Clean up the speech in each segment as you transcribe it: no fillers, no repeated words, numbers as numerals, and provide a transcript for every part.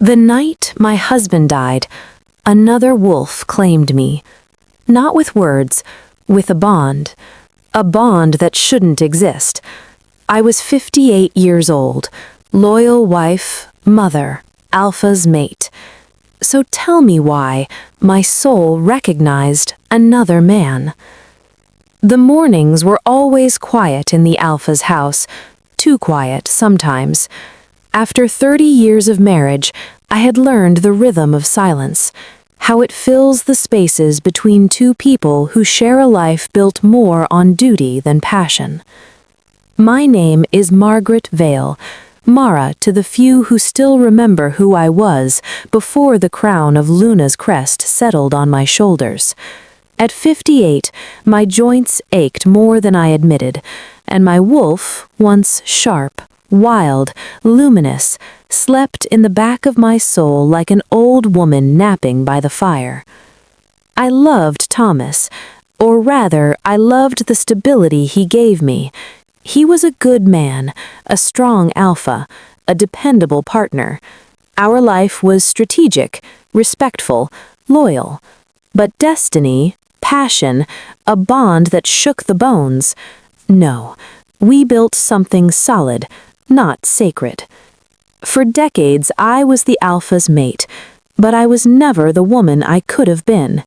The night my husband died, another wolf claimed me. Not with words, with a bond that shouldn't exist. I was 58 years old, loyal wife, mother, Alpha's mate. So tell me why my soul recognized another man. The mornings were always quiet in the Alpha's house, too quiet sometimes. After 30 years of marriage, I had learned the rhythm of silence, how it fills the spaces between two people who share a life built more on duty than passion. My name is Margaret Vale, Mara to the few who still remember who I was before the crown of Luna's crest settled on my shoulders. At 58, my joints ached more than I admitted, and my wolf, once sharp, wild, luminous, slept in the back of my soul like an old woman napping by the fire. I loved Thomas, or rather, I loved the stability he gave me. He was a good man, a strong alpha, a dependable partner. Our life was strategic, respectful, loyal. But destiny, passion, a bond that shook the bones. No, we built something solid, not sacred. For decades, I was the alpha's mate, but I was never the woman I could have been.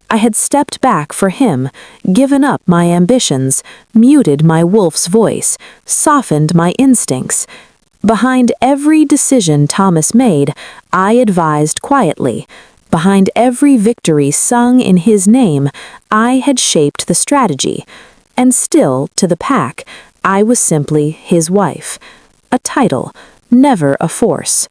I had stepped back for him, given up my ambitions, muted my wolf's voice, softened my instincts. Behind every decision Thomas made, I advised quietly. Behind every victory sung in his name, I had shaped the strategy. And still, to the pack, I was simply his wife. A title, never a force.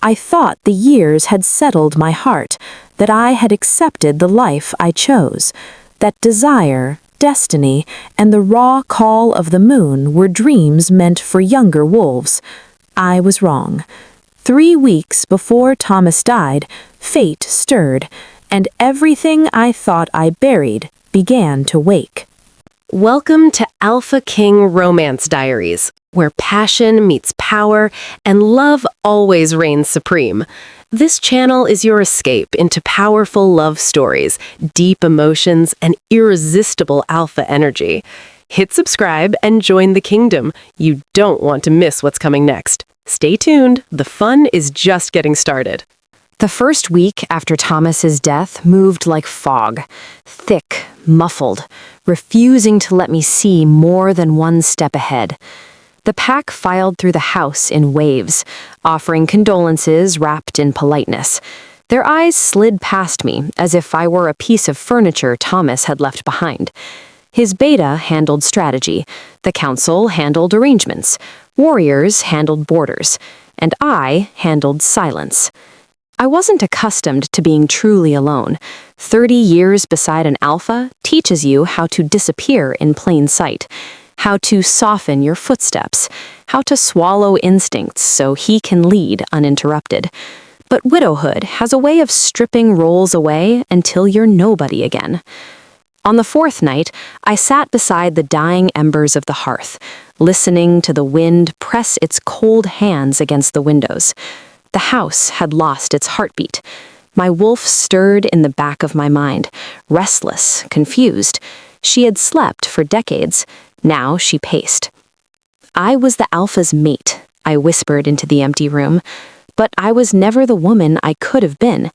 I thought the years had settled my heart, that I had accepted the life I chose, that desire, destiny, and the raw call of the moon were dreams meant for younger wolves. I was wrong. 3 weeks before Thomas died, fate stirred, and everything I thought I buried began to wake. Welcome to Alpha King Romance Diaries, where passion meets power and love always reigns supreme. This channel is your escape into powerful love stories, deep emotions, and irresistible alpha energy. Hit subscribe and join the kingdom. You don't want to miss what's coming next. Stay tuned, the fun is just getting started. The first week after Thomas's death moved like fog, thick, muffled, refusing to let me see more than one step ahead. The pack filed through the house in waves, offering condolences wrapped in politeness. Their eyes slid past me as if I were a piece of furniture Thomas had left behind. His beta handled strategy, the council handled arrangements, warriors handled borders, and I handled silence. I wasn't accustomed to being truly alone. 30 years beside an alpha teaches you how to disappear in plain sight, how to soften your footsteps, how to swallow instincts so he can lead uninterrupted. But widowhood has a way of stripping roles away until you're nobody again. On the 4th night, I sat beside the dying embers of the hearth, listening to the wind press its cold hands against the windows. The house had lost its heartbeat. My wolf stirred in the back of my mind, restless, confused. She had slept for decades. Now she paced. I was the alpha's mate, I whispered into the empty room, but I was never the woman I could have been.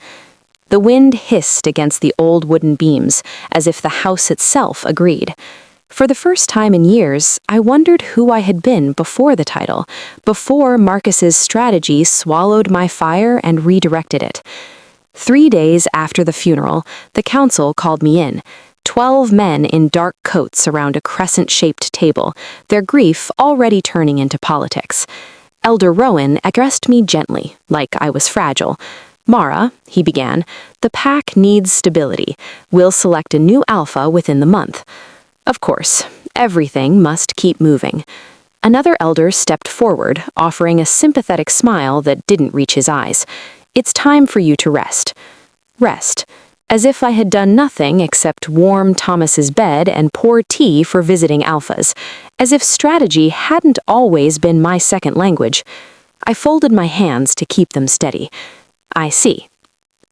The wind hissed against the old wooden beams, as if the house itself agreed. For the first time in years, I wondered who I had been before the title, before Marcus's strategy swallowed my fire and redirected it. 3 days after the funeral, the council called me in. 12 men in dark coats around a crescent-shaped table, their grief already turning into politics. Elder Rowan addressed me gently, like I was fragile. Mara, he began, the pack needs stability. We'll select a new alpha within the month. Of course, everything must keep moving. Another elder stepped forward, offering a sympathetic smile that didn't reach his eyes. It's time for you to rest. Rest. As if I had done nothing except warm Thomas's bed and pour tea for visiting alphas. As if strategy hadn't always been my second language. I folded my hands to keep them steady. I see.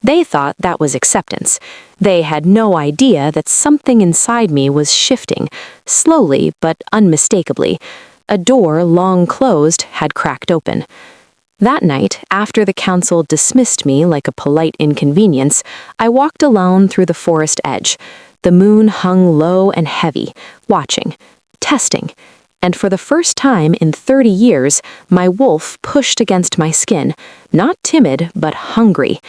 They thought that was acceptance. They had no idea that something inside me was shifting, slowly but unmistakably. A door long closed had cracked open. That night, after the council dismissed me like a polite inconvenience, I walked alone through the forest edge. The moon hung low and heavy, watching, testing, and for the first time in 30 years, my wolf pushed against my skin, not timid, but hungry.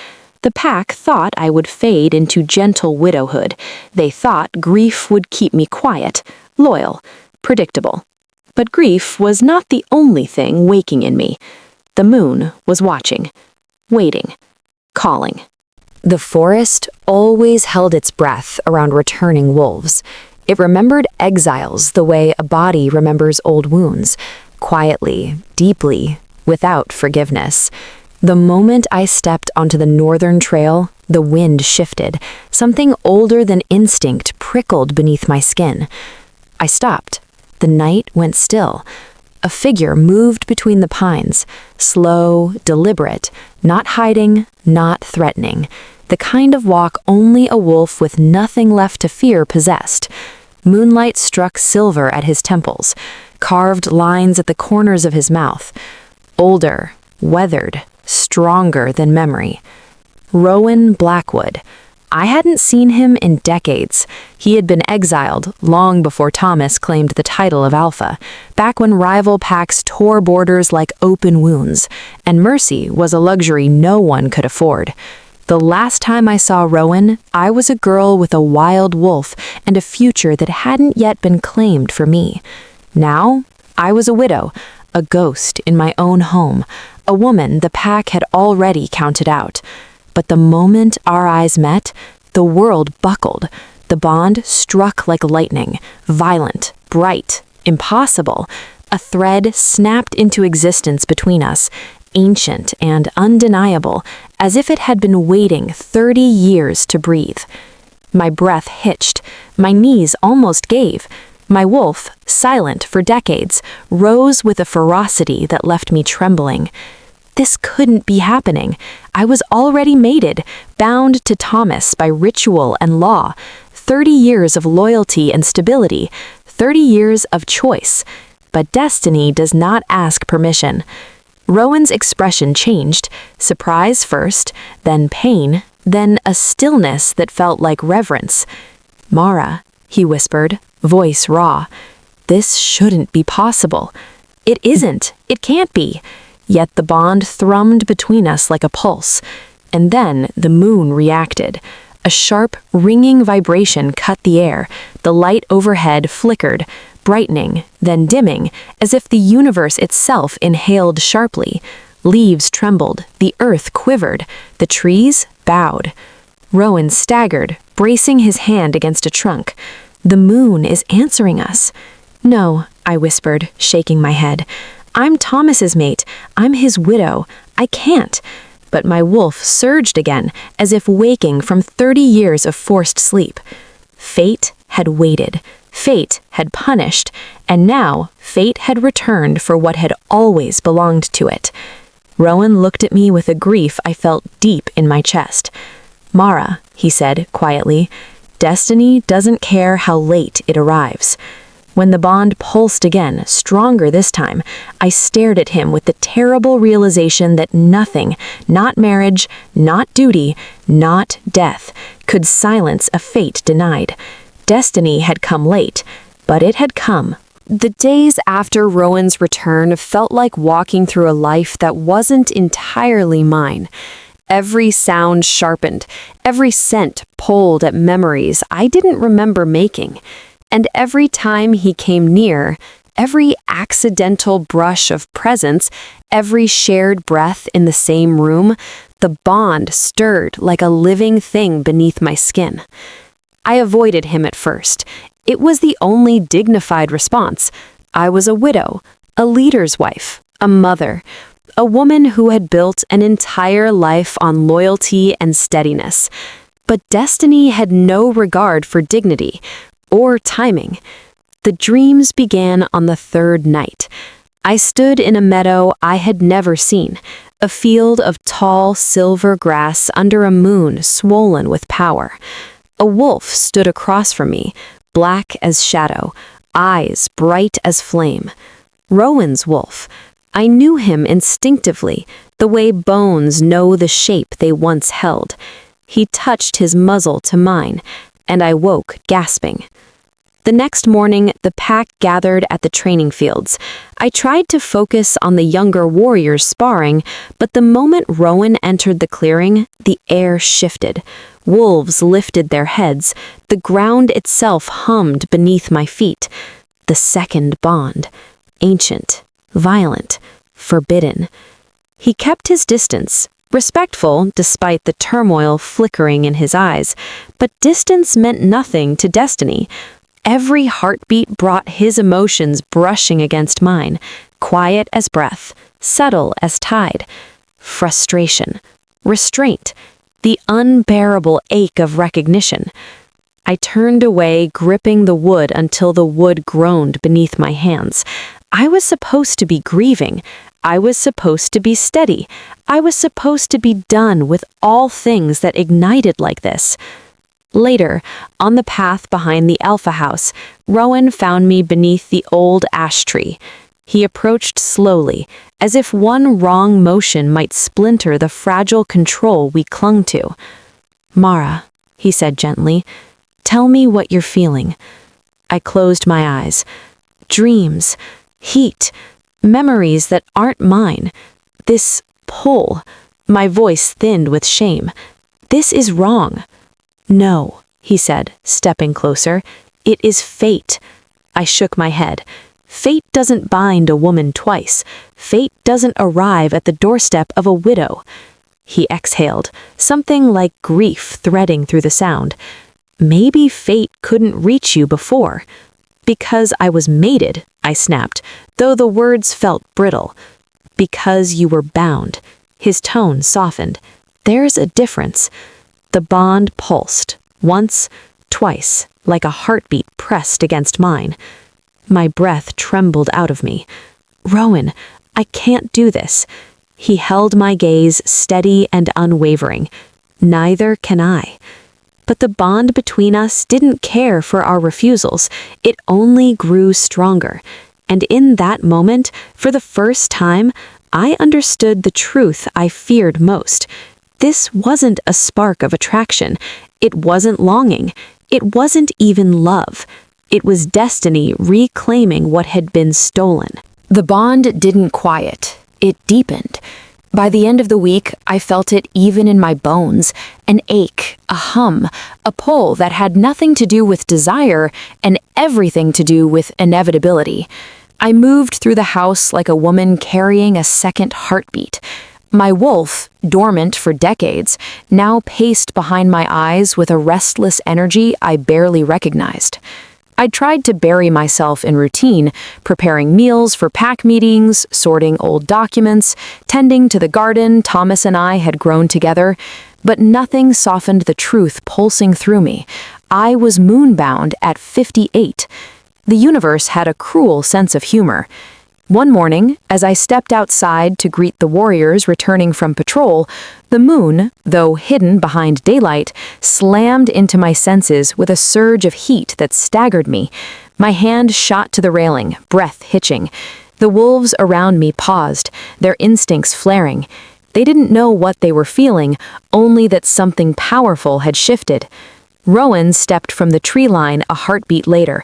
The pack thought I would fade into gentle widowhood. They thought grief would keep me quiet, loyal, predictable. But grief was not the only thing waking in me. The moon was watching, waiting, calling. The forest always held its breath around returning wolves. It remembered exiles the way a body remembers old wounds, quietly, deeply, without forgiveness. The moment I stepped onto the northern trail, the wind shifted. Something older than instinct prickled beneath my skin. I stopped. The night went still. A figure moved between the pines, slow, deliberate, not hiding, not threatening. The kind of walk only a wolf with nothing left to fear possessed. Moonlight struck silver at his temples, carved lines at the corners of his mouth. Older, weathered, stronger than memory. Rowan Blackwood. I hadn't seen him in decades. He had been exiled long before Thomas claimed the title of Alpha, back when rival packs tore borders like open wounds, and mercy was a luxury no one could afford. The last time I saw Rowan, I was a girl with a wild wolf and a future that hadn't yet been claimed for me. Now, I was a widow, a ghost in my own home, a woman the pack had already counted out. But the moment our eyes met, the world buckled. The bond struck like lightning, violent, bright, impossible. A thread snapped into existence between us, ancient and undeniable, as if it had been waiting 30 years to breathe. My breath hitched, my knees almost gave. My wolf, silent for decades, rose with a ferocity that left me trembling. This couldn't be happening. I was already mated, bound to Thomas by ritual and law. 30 years of loyalty and stability, 30 years of choice. But destiny does not ask permission. Rowan's expression changed, surprise first, then pain, then a stillness that felt like reverence. "Mara," he whispered, voice raw. "This shouldn't be possible." "It isn't. It can't be." Yet the bond thrummed between us like a pulse. And then the moon reacted. A sharp, ringing vibration cut the air. The light overhead flickered, brightening, then dimming, as if the universe itself inhaled sharply. Leaves trembled, the earth quivered, the trees bowed. Rowan staggered, bracing his hand against a trunk. "The moon is answering us." "No," I whispered, shaking my head. "I'm Thomas's mate. I'm his widow. I can't." But my wolf surged again, as if waking from 30 years of forced sleep. Fate had waited. Fate had punished. And now, fate had returned for what had always belonged to it. Rowan looked at me with a grief I felt deep in my chest. "Mara," he said quietly, "destiny doesn't care how late it arrives." When the bond pulsed again, stronger this time, I stared at him with the terrible realization that nothing, not marriage, not duty, not death, could silence a fate denied. Destiny had come late, but it had come. The days after Rowan's return felt like walking through a life that wasn't entirely mine. Every sound sharpened, every scent pulled at memories I didn't remember making. And every time he came near, every accidental brush of presence, every shared breath in the same room, the bond stirred like a living thing beneath my skin. I avoided him at first. It was the only dignified response. I was a widow, a leader's wife, a mother, a woman who had built an entire life on loyalty and steadiness. But destiny had no regard for dignity or timing. The dreams began on the third night. I stood in a meadow I had never seen, a field of tall silver grass under a moon swollen with power. A wolf stood across from me, black as shadow, eyes bright as flame. Rowan's wolf. I knew him instinctively, the way bones know the shape they once held. He touched his muzzle to mine, and I woke, gasping. The next morning, the pack gathered at the training fields. I tried to focus on the younger warriors sparring, but the moment Rowan entered the clearing, the air shifted. Wolves lifted their heads. The ground itself hummed beneath my feet. The second bond. Ancient, violent, forbidden. He kept his distance, respectful despite the turmoil flickering in his eyes, but distance meant nothing to destiny. Every heartbeat brought his emotions brushing against mine, quiet as breath, subtle as tide. Frustration, restraint, the unbearable ache of recognition. I turned away, gripping the wood until the wood groaned beneath my hands. I was supposed to be grieving. I was supposed to be steady. I was supposed to be done with all things that ignited like this. Later, on the path behind the Alpha House, Rowan found me beneath the old ash tree. He approached slowly, as if one wrong motion might splinter the fragile control we clung to. "Mara," he said gently, "tell me what you're feeling." I closed my eyes. Dreams, heat, memories that aren't mine. This pull. My voice thinned with shame. "This is wrong." "No," he said, stepping closer. "It is fate." I shook my head. Fate doesn't bind a woman twice. Fate doesn't arrive at the doorstep of a widow. He exhaled, something like grief threading through the sound. "Maybe fate couldn't reach you before." "Because I was mated," I snapped, though the words felt brittle. "Because you were bound." His tone softened. "There's a difference." The bond pulsed, once, twice, like a heartbeat pressed against mine. My breath trembled out of me. "Rowan, I can't do this." He held my gaze steady and unwavering. "Neither can I." But the bond between us didn't care for our refusals. It only grew stronger. And in that moment, for the first time, I understood the truth I feared most. This wasn't a spark of attraction. It wasn't longing. It wasn't even love. It was destiny reclaiming what had been stolen. The bond didn't quiet. It deepened. By the end of the week, I felt it even in my bones, an ache, a hum, a pull that had nothing to do with desire and everything to do with inevitability. I moved through the house like a woman carrying a second heartbeat. My wolf, dormant for decades, now paced behind my eyes with a restless energy I barely recognized. I tried to bury myself in routine, preparing meals for pack meetings, sorting old documents, tending to the garden Thomas and I had grown together, but nothing softened the truth pulsing through me. I was moonbound at 58. The universe had a cruel sense of humor. One morning, as I stepped outside to greet the warriors returning from patrol, the moon, though hidden behind daylight, slammed into my senses with a surge of heat that staggered me. My hand shot to the railing, breath hitching. The wolves around me paused, their instincts flaring. They didn't know what they were feeling, only that something powerful had shifted. Rowan stepped from the tree line a heartbeat later.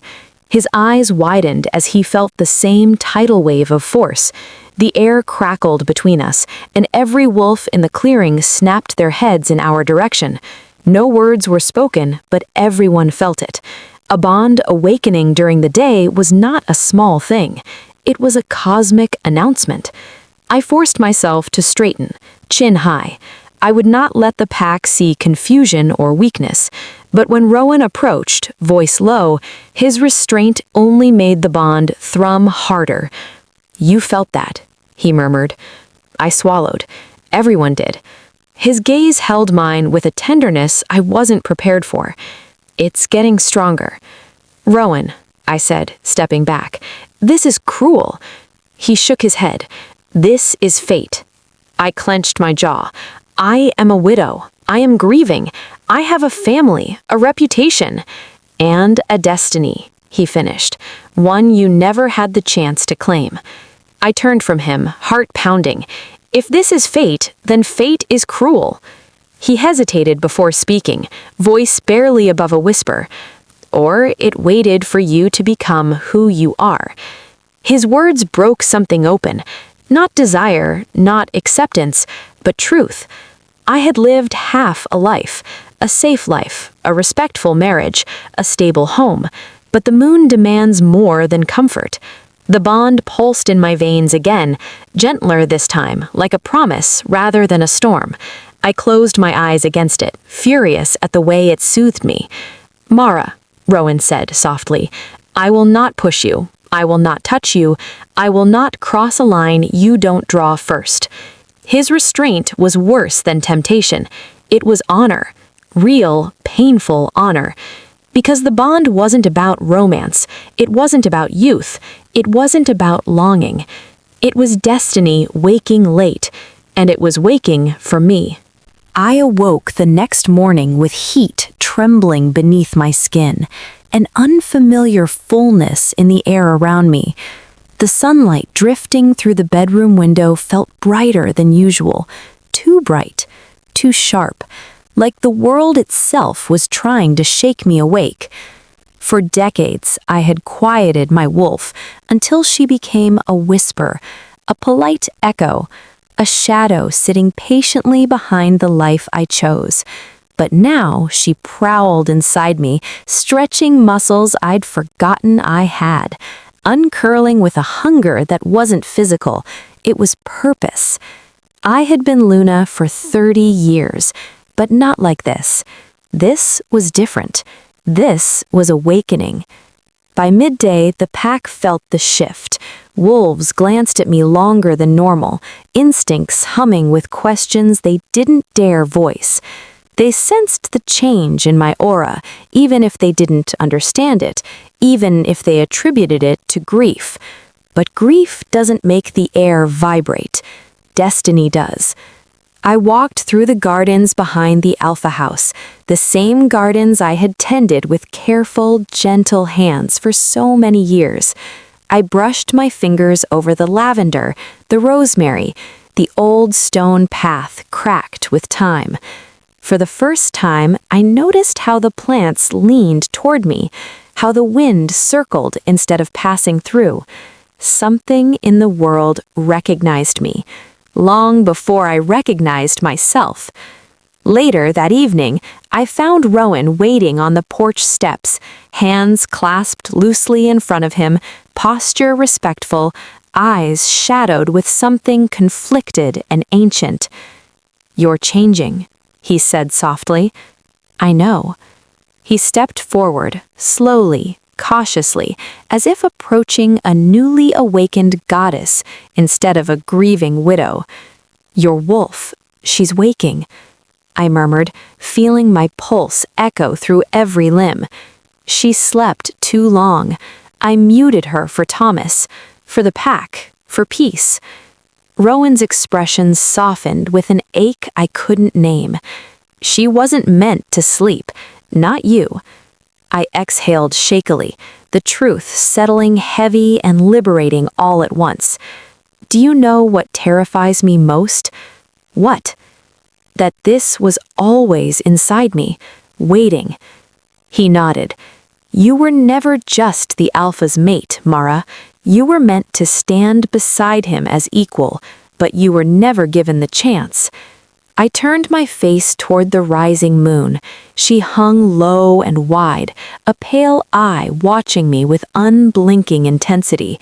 His eyes widened as he felt the same tidal wave of force. The air crackled between us, and every wolf in the clearing snapped their heads in our direction. No words were spoken, but everyone felt it. A bond awakening during the day was not a small thing. It was a cosmic announcement. I forced myself to straighten, chin high. I would not let the pack see confusion or weakness. But when Rowan approached, voice low, his restraint only made the bond thrum harder. "You felt that," he murmured. I swallowed. Everyone did. His gaze held mine with a tenderness I wasn't prepared for. "It's getting stronger." "Rowan," I said, stepping back, "this is cruel." He shook his head. This is fate. I clenched my jaw. I am a widow. I am grieving. I have a family, a reputation, and a destiny, he finished, one you never had the chance to claim. I turned from him, heart pounding. If this is fate, then fate is cruel. He hesitated before speaking, voice barely above a whisper. Or it waited for you to become who you are. His words broke something open. Not desire, not acceptance, but truth. I had lived half a life, a safe life, a respectful marriage, a stable home, but the moon demands more than comfort. The bond pulsed in my veins again, gentler this time, like a promise rather than a storm. I closed my eyes against it, furious at the way it soothed me. Mara, Rowan said softly, I will not push you. I will not touch you. I will not cross a line you don't draw first. His restraint was worse than temptation. It was honor. Real, painful honor. Because the bond wasn't about romance. It wasn't about youth. It wasn't about longing. It was destiny waking late, and it was waking for me. I awoke the next morning with heat trembling beneath my skin, an unfamiliar fullness in the air around me. The sunlight drifting through the bedroom window felt brighter than usual, too bright, too sharp, like the world itself was trying to shake me awake. For decades, I had quieted my wolf until she became a whisper, a polite echo, a shadow sitting patiently behind the life I chose. But now she prowled inside me, stretching muscles I'd forgotten I had, uncurling with a hunger that wasn't physical, it was purpose. I had been Luna for 30 years, but not like this. This was different. This was awakening. By midday, the pack felt the shift. Wolves glanced at me longer than normal, instincts humming with questions they didn't dare voice. They sensed the change in my aura, even if they didn't understand it, even if they attributed it to grief. But grief doesn't make the air vibrate. Destiny does. I walked through the gardens behind the Alpha House, the same gardens I had tended with careful, gentle hands for so many years. I brushed my fingers over the lavender, the rosemary, the old stone path cracked with time. For the first time, I noticed how the plants leaned toward me, how the wind circled instead of passing through. Something in the world recognized me, long before I recognized myself. Later that evening, I found Rowan waiting on the porch steps, hands clasped loosely in front of him, posture respectful, eyes shadowed with something conflicted and ancient. "You're changing," he said softly. "I know." He stepped forward, slowly, cautiously, as if approaching a newly awakened goddess instead of a grieving widow. "Your wolf, she's waking," I murmured, feeling my pulse echo through every limb. She slept too long. I muted her for Thomas, for the pack, for peace. Rowan's expression softened with an ache I couldn't name. "She wasn't meant to sleep, not you." I exhaled shakily, the truth settling heavy and liberating all at once. "Do you know what terrifies me most?" "What?" "That this was always inside me, waiting." He nodded. "You were never just the Alpha's mate, Mara. You were meant to stand beside him as equal, but you were never given the chance." I turned my face toward the rising moon. She hung low and wide, a pale eye watching me with unblinking intensity.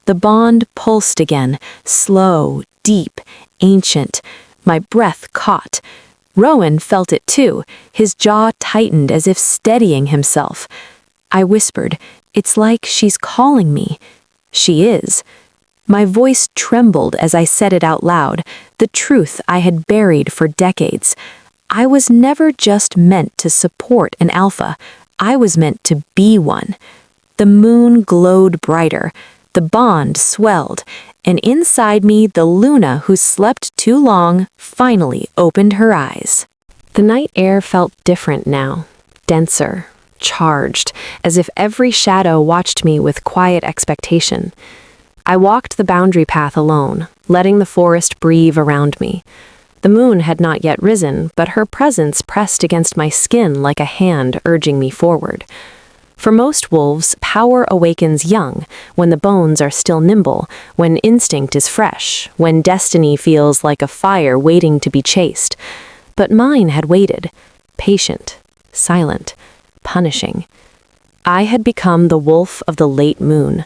The bond pulsed again, slow, deep, ancient. My breath caught. Rowan felt it too, his jaw tightened as if steadying himself. I whispered, "It's like she's calling me." "She is." My voice trembled as I said it out loud, the truth I had buried for decades. I was never just meant to support an alpha. I was meant to be one. The moon glowed brighter. The bond swelled. and inside me, the Luna who slept too long finally opened her eyes. The night air felt different now, denser, charged, as if every shadow watched me with quiet expectation. I walked the boundary path alone, letting the forest breathe around me. The moon had not yet risen, but her presence pressed against my skin like a hand urging me forward. For most wolves, power awakens young, when the bones are still nimble, when instinct is fresh, when destiny feels like a fire waiting to be chased. But mine had waited, patient, silent, punishing. I had become the wolf of the late moon,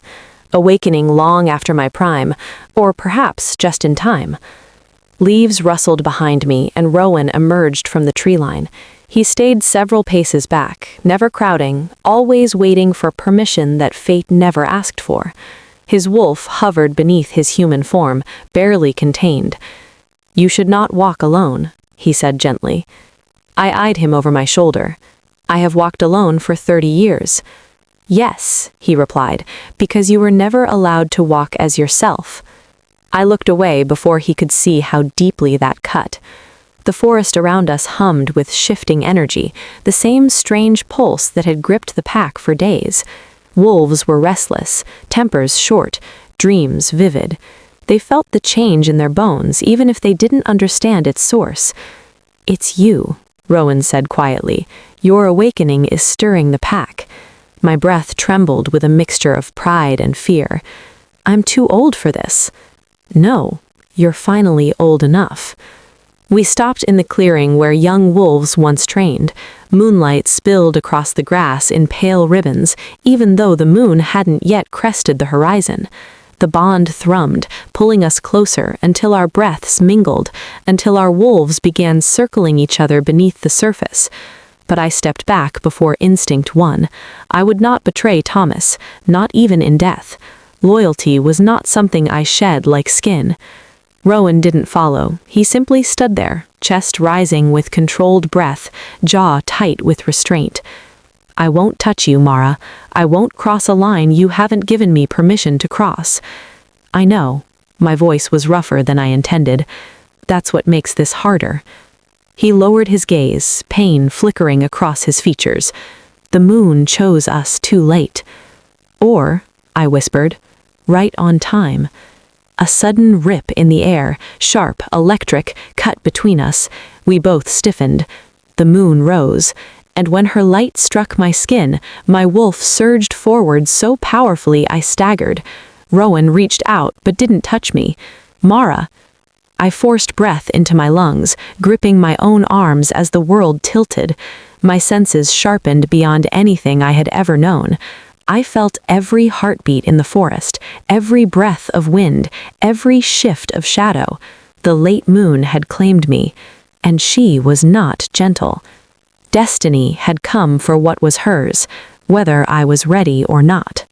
awakening long after my prime, or perhaps just in time. Leaves rustled behind me, and Rowan emerged from the tree line. He stayed several paces back, never crowding, always waiting for permission that fate never asked for. His wolf hovered beneath his human form, barely contained. "You should not walk alone," he said gently. I eyed him over my shoulder. "I have walked alone for 30 years. "Yes," he replied, "because you were never allowed to walk as yourself." I looked away before he could see how deeply that cut. The forest around us hummed with shifting energy, the same strange pulse that had gripped the pack for days. Wolves were restless, tempers short, dreams vivid. They felt the change in their bones, even if they didn't understand its source. "It's you," Rowan said quietly. "Your awakening is stirring the pack." My breath trembled with a mixture of pride and fear. "I'm too old for this." "No, you're finally old enough." We stopped in the clearing where young wolves once trained. Moonlight spilled across the grass in pale ribbons, even though the moon hadn't yet crested the horizon. The bond thrummed, pulling us closer until our breaths mingled, until our wolves began circling each other beneath the surface. But I stepped back before instinct won. I would not betray Thomas, not even in death. Loyalty was not something I shed like skin. Rowan didn't follow. He simply stood there, chest rising with controlled breath, jaw tight with restraint. "I won't touch you, Mara. I won't cross a line you haven't given me permission to cross." "I know." My voice was rougher than I intended. "That's what makes this harder." He lowered his gaze, pain flickering across his features. "The moon chose us too late." "Or," I whispered, "right on time." A sudden rip in the air, sharp, electric, cut between us. We both stiffened. The moon rose, and when her light struck my skin, my wolf surged forward so powerfully I staggered. Rowan reached out but didn't touch me. "Mara!" I forced breath into my lungs, gripping my own arms as the world tilted. My senses sharpened beyond anything I had ever known. I felt every heartbeat in the forest, every breath of wind, every shift of shadow. The late moon had claimed me, and she was not gentle. Destiny had come for what was hers, whether I was ready or not.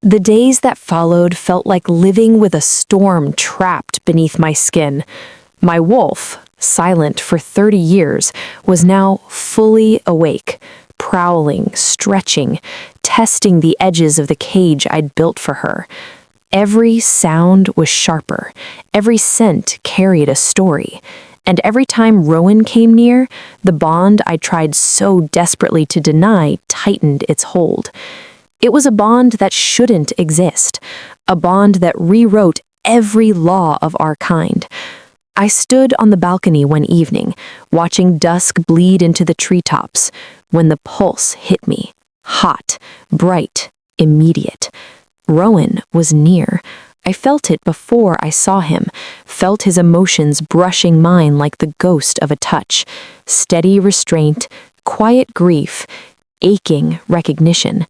The days that followed felt like living with a storm trapped beneath my skin. My wolf, silent for 30 years, was now fully awake, prowling, stretching, testing the edges of the cage I'd built for her. Every sound was sharper, every scent carried a story, and every time Rowan came near, the bond I tried so desperately to deny tightened its hold. It was a bond that shouldn't exist, a bond that rewrote every law of our kind. I stood on the balcony one evening, watching dusk bleed into the treetops, when the pulse hit me. Hot, bright, immediate. Rowan was near. I felt it before I saw him, felt his emotions brushing mine like the ghost of a touch. Steady restraint, quiet grief, aching recognition.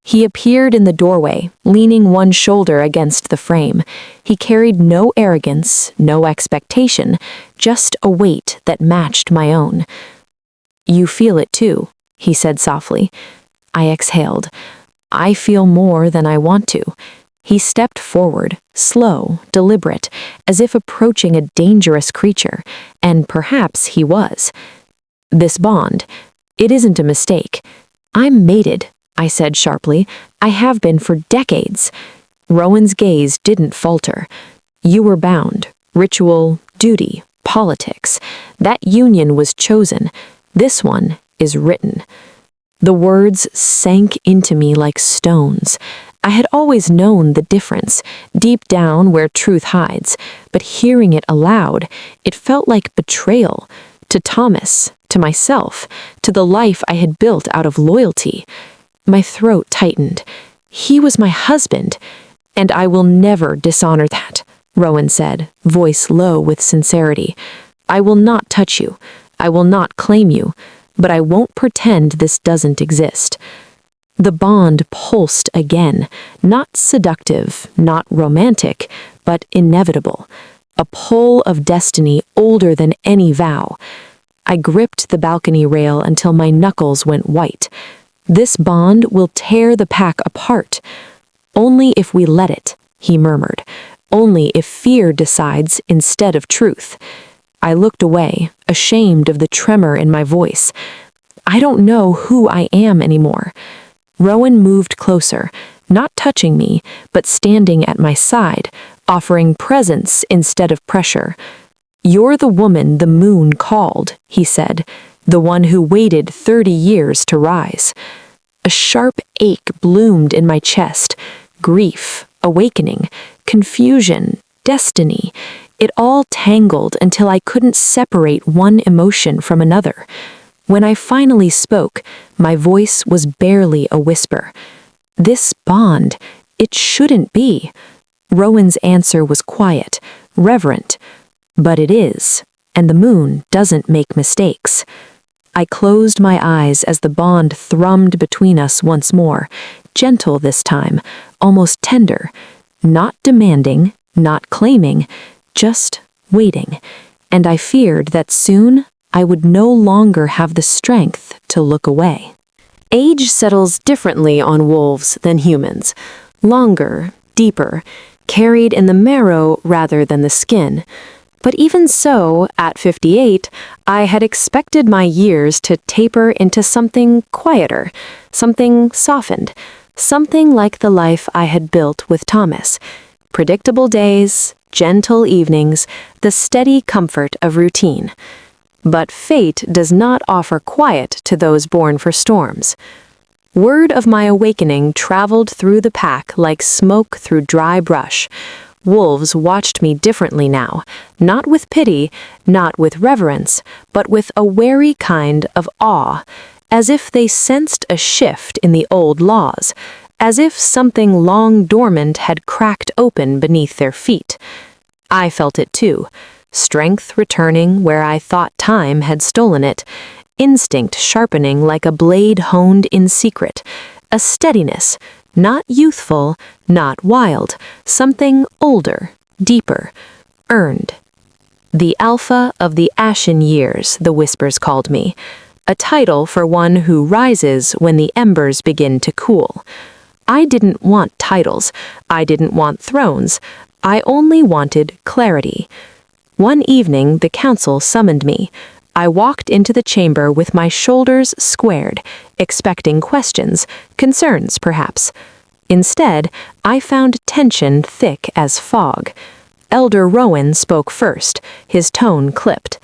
He appeared in the doorway, leaning one shoulder against the frame. He carried no arrogance, no expectation, just a weight that matched my own. "You feel it too," he said softly. I exhaled. "I feel more than I want to." He stepped forward, slow, deliberate, as if approaching a dangerous creature, and perhaps he was. "This bond, it isn't a mistake. I'm mated," I said sharply. "I have been for decades." Rowan's gaze didn't falter. You were bound. Ritual, duty, politics. That union was chosen. This one is written. The words sank into me like stones. I had always known the difference, deep down where truth hides, but hearing it aloud, it felt like betrayal. To Thomas, to myself, to the life I had built out of loyalty. My throat tightened. He was my husband, and I will never dishonor that, Rowan said, voice low with sincerity. I will not touch you. I will not claim you, but I won't pretend this doesn't exist. The bond pulsed again, not seductive, not romantic, but inevitable. A pull of destiny older than any vow. I gripped the balcony rail until my knuckles went white. This bond will tear the pack apart. Only if we let it, he murmured. Only if fear decides instead of truth. I looked away, ashamed of the tremor in my voice. I don't know who I am anymore. Rowan moved closer, not touching me, but standing at my side, offering presence instead of pressure. You're the woman the moon called, he said, the one who waited 30 years to rise. A sharp ache bloomed in my chest. Grief, awakening, confusion, destiny. It all tangled until I couldn't separate one emotion from another. When I finally spoke, my voice was barely a whisper. This bond, it shouldn't be. Rowan's answer was quiet, reverent. But it is, and the moon doesn't make mistakes. I closed my eyes as the bond thrummed between us once more, gentle this time, almost tender, not demanding, not claiming, just waiting. And I feared that soon I would no longer have the strength to look away. Age settles differently on wolves than humans. Longer, deeper, carried in the marrow rather than the skin. But even so, at 58, I had expected my years to taper into something quieter, something softened, something like the life I had built with Thomas. Predictable days, gentle evenings, the steady comfort of routine. But fate does not offer quiet to those born for storms. Word of my awakening traveled through the pack like smoke through dry brush. Wolves watched me differently now, not with pity, not with reverence, but with a wary kind of awe, as if they sensed a shift in the old laws, as if something long dormant had cracked open beneath their feet. I felt it too. Strength returning where I thought time had stolen it, instinct sharpening like a blade honed in secret, a steadiness, not youthful, not wild, something older, deeper, earned. The alpha of the ashen years, the whispers called me, a title for one who rises when the embers begin to cool. I didn't want titles, I didn't want thrones, I only wanted clarity. One evening, the council summoned me. I walked into the chamber with my shoulders squared, expecting questions, concerns perhaps. Instead, I found tension thick as fog. Elder Rowan spoke first, his tone clipped.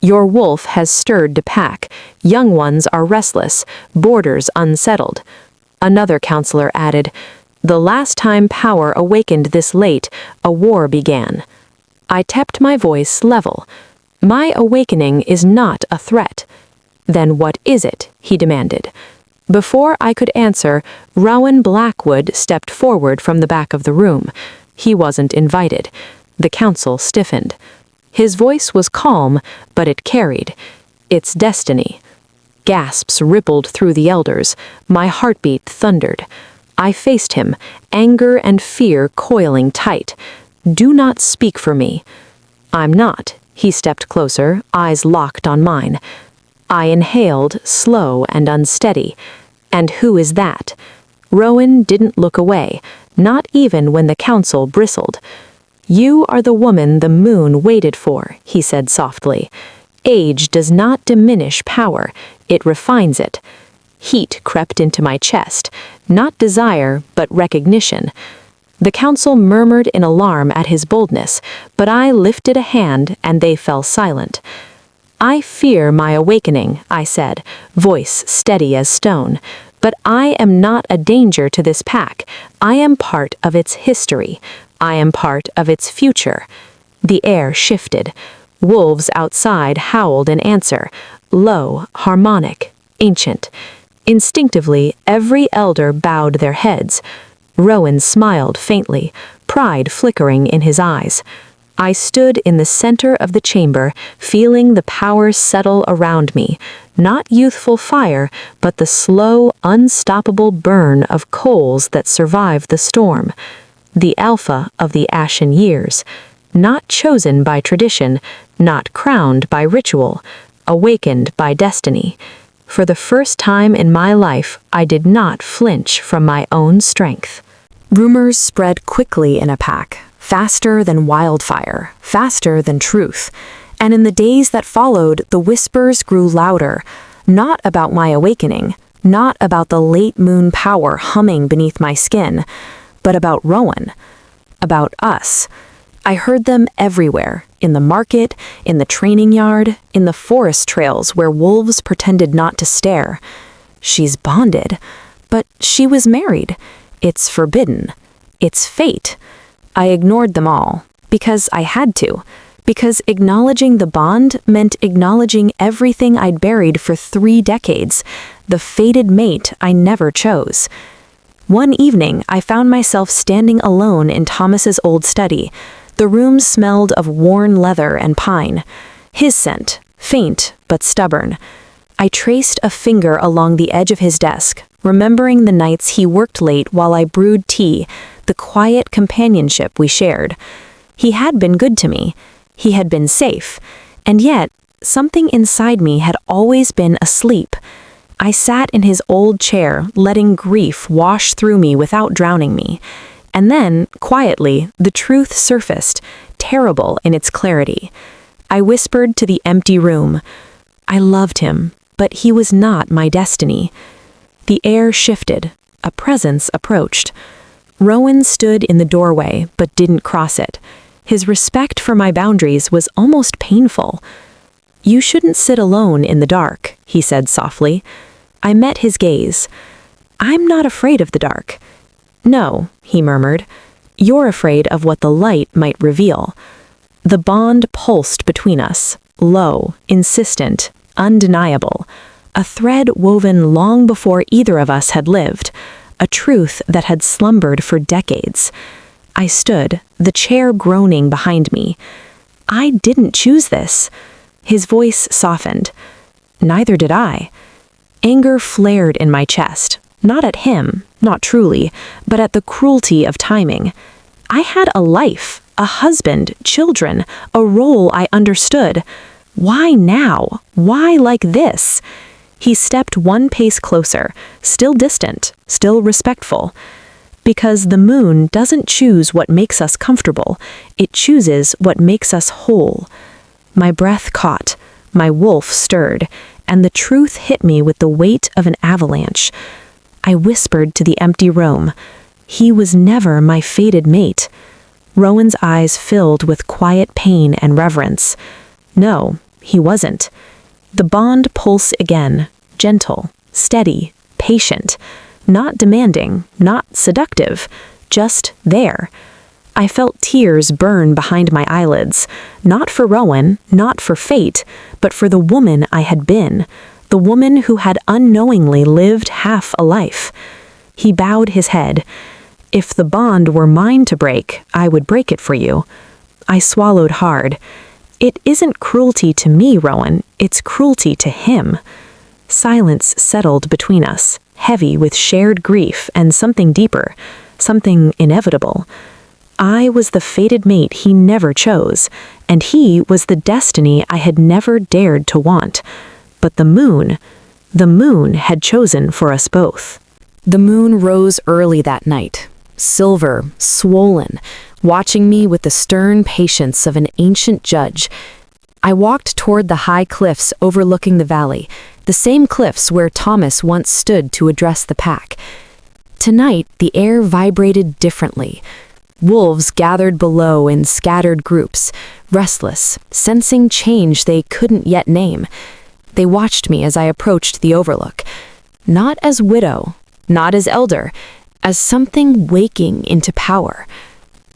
Your wolf has stirred to pack. Young ones are restless, borders unsettled. Another counselor added, the last time power awakened this late, a war began. I kept my voice level. My awakening is not a threat. Then what is it? He demanded. Before I could answer, Rowan Blackwood stepped forward from the back of the room. He wasn't invited. The council stiffened. His voice was calm, but it carried. It's destiny. Gasps rippled through the elders. My heartbeat thundered. I faced him, anger and fear coiling tight. Do not speak for me. I'm not. He stepped closer, eyes locked on mine. I inhaled, slow and unsteady. And who is that? Rowan didn't look away, not even when the council bristled. You are the woman the moon waited for, he said softly. Age does not diminish power, it refines it. Heat crept into my chest, not desire, but recognition. The council murmured in alarm at his boldness, but I lifted a hand and they fell silent. "I fear my awakening," I said, voice steady as stone. "But I am not a danger to this pack. I am part of its history. I am part of its future." The air shifted. Wolves outside howled in answer, low, harmonic, ancient. Instinctively, every elder bowed their heads. Rowan smiled faintly, pride flickering in his eyes. I stood in the center of the chamber, feeling the power settle around me, not youthful fire, but the slow, unstoppable burn of coals that survived the storm. The alpha of the ashen years, not chosen by tradition, not crowned by ritual, awakened by destiny. For the first time in my life, I did not flinch from my own strength. Rumors spread quickly in a pack, faster than wildfire, faster than truth. And in the days that followed, the whispers grew louder, not about my awakening, not about the late moon power humming beneath my skin, but about Rowan, about us. I heard them everywhere, in the market, in the training yard, in the forest trails where wolves pretended not to stare. She's bonded, but she was married. It's forbidden. It's fate. I ignored them all, because I had to, because acknowledging the bond meant acknowledging everything I'd buried for 3 decades, the fated mate I never chose. One evening, I found myself standing alone in Thomas's old study. The room smelled of worn leather and pine. His scent, faint but stubborn. I traced a finger along the edge of his desk, remembering the nights he worked late while I brewed tea, the quiet companionship we shared. He had been good to me. He had been safe. And yet, something inside me had always been asleep. I sat in his old chair, letting grief wash through me without drowning me. And then, quietly, the truth surfaced, terrible in its clarity. I whispered to the empty room. I loved him, but he was not my destiny. The air shifted. A presence approached. Rowan stood in the doorway, but didn't cross it. His respect for my boundaries was almost painful. "You shouldn't sit alone in the dark," he said softly. I met his gaze. "I'm not afraid of the dark." "No," he murmured. "You're afraid of what the light might reveal." The bond pulsed between us, low, insistent, undeniable. A thread woven long before either of us had lived. A truth that had slumbered for decades. I stood, the chair groaning behind me. "I didn't choose this." His voice softened. "Neither did I." Anger flared in my chest, not at him, not truly, but at the cruelty of timing. I had a life, a husband, children, a role I understood. Why now? Why like this? He stepped one pace closer, still distant, still respectful. Because the moon doesn't choose what makes us comfortable, it chooses what makes us whole. My breath caught, my wolf stirred, and the truth hit me with the weight of an avalanche. I whispered to the empty room. He was never my fated mate. Rowan's eyes filled with quiet pain and reverence. No, he wasn't. The bond pulsed again, gentle, steady, patient, not demanding, not seductive, just there. I felt tears burn behind my eyelids, not for Rowan, not for fate, but for the woman I had been, the woman who had unknowingly lived half a life. He bowed his head. "If the bond were mine to break, I would break it for you." I swallowed hard. "It isn't cruelty to me, Rowan, it's cruelty to him." Silence settled between us, heavy with shared grief and something deeper, something inevitable. I was the fated mate he never chose, and he was the destiny I had never dared to want. But the moon had chosen for us both. The moon rose early that night, silver, swollen, watching me with the stern patience of an ancient judge. I walked toward the high cliffs overlooking the valley, the same cliffs where Thomas once stood to address the pack. Tonight, the air vibrated differently, Wolves gathered below in scattered groups, restless, sensing change they couldn't yet name. They watched me as I approached the overlook, not as widow, not as elder, as something waking into power.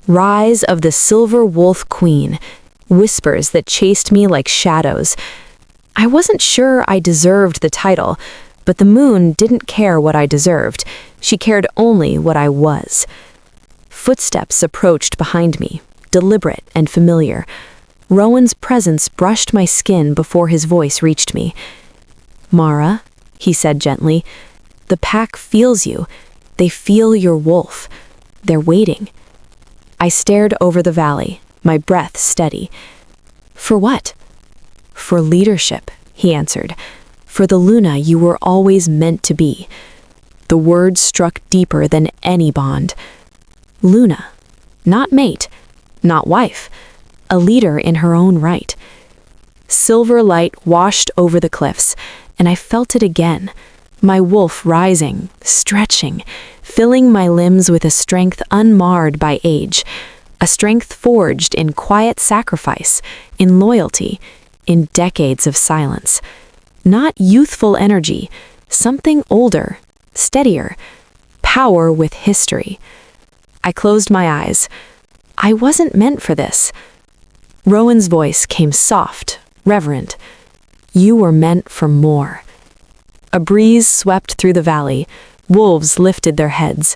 Rise of the Silver Wolf Queen, whispers that chased me like shadows. I wasn't sure I deserved the title, but the moon didn't care what I deserved. She cared only what I was. Footsteps approached behind me, deliberate and familiar. Rowan's presence brushed my skin before his voice reached me. "Mara," he said gently, "the pack feels you. They feel your wolf. They're waiting." I stared over the valley, my breath steady. "For what?" "For leadership," he answered. "For the Luna you were always meant to be." The words struck deeper than any bond. Luna, not mate, not wife, a leader in her own right. Silver light washed over the cliffs, and I felt it again, my wolf rising, stretching, filling my limbs with a strength unmarred by age, a strength forged in quiet sacrifice, in loyalty, in decades of silence. Not youthful energy, something older, steadier, power with history. I closed my eyes. I wasn't meant for this. Rowan's voice came soft, reverent. "You were meant for more." A breeze swept through the valley. Wolves lifted their heads.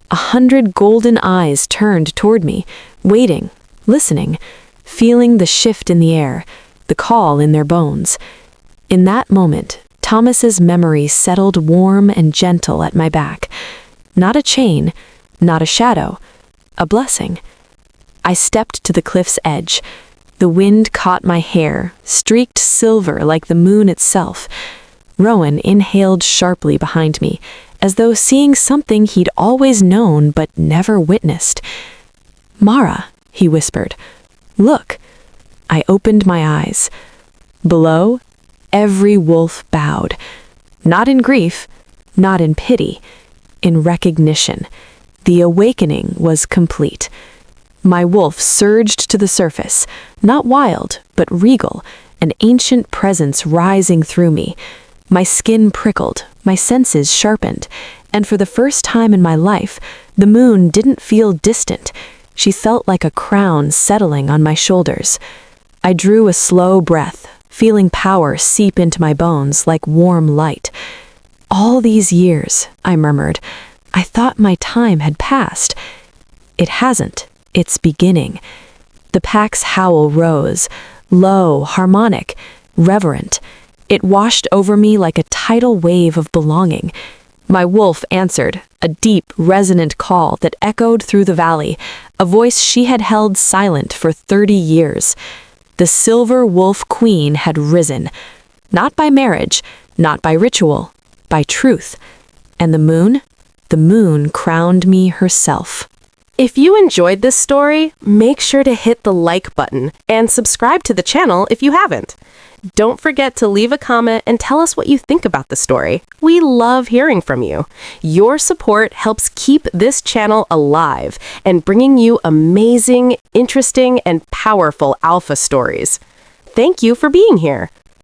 100 golden eyes turned toward me, waiting, listening, feeling the shift in the air, the call in their bones. In that moment, Thomas's memory settled warm and gentle at my back. Not a chain, not a shadow, a blessing. I stepped to the cliff's edge. The wind caught my hair, streaked silver like the moon itself. Rowan inhaled sharply behind me, as though seeing something he'd always known but never witnessed. "Mara," he whispered, "look." I opened my eyes. Below, every wolf bowed. Not in grief, not in pity, in recognition. The awakening was complete. My wolf surged to the surface, not wild, but regal, an ancient presence rising through me. My skin prickled, my senses sharpened, and for the first time in my life, the moon didn't feel distant. She felt like a crown settling on my shoulders. I drew a slow breath, feeling power seep into my bones like warm light. "All these years," I murmured, "I thought my time had passed." It hasn't. It's beginning. The pack's howl rose, low, harmonic, reverent. It washed over me like a tidal wave of belonging. My wolf answered, a deep, resonant call that echoed through the valley, a voice she had held silent for 30 years. The Silver Wolf Queen had risen, not by marriage, not by ritual, by truth. And the moon? The moon crowned me herself. If you enjoyed this story, make sure to hit the like button and subscribe to the channel if you haven't. Don't forget to leave a comment and tell us what you think about the story. We love hearing from you. Your support helps keep this channel alive and bringing you amazing, interesting, and powerful alpha stories. Thank you for being here.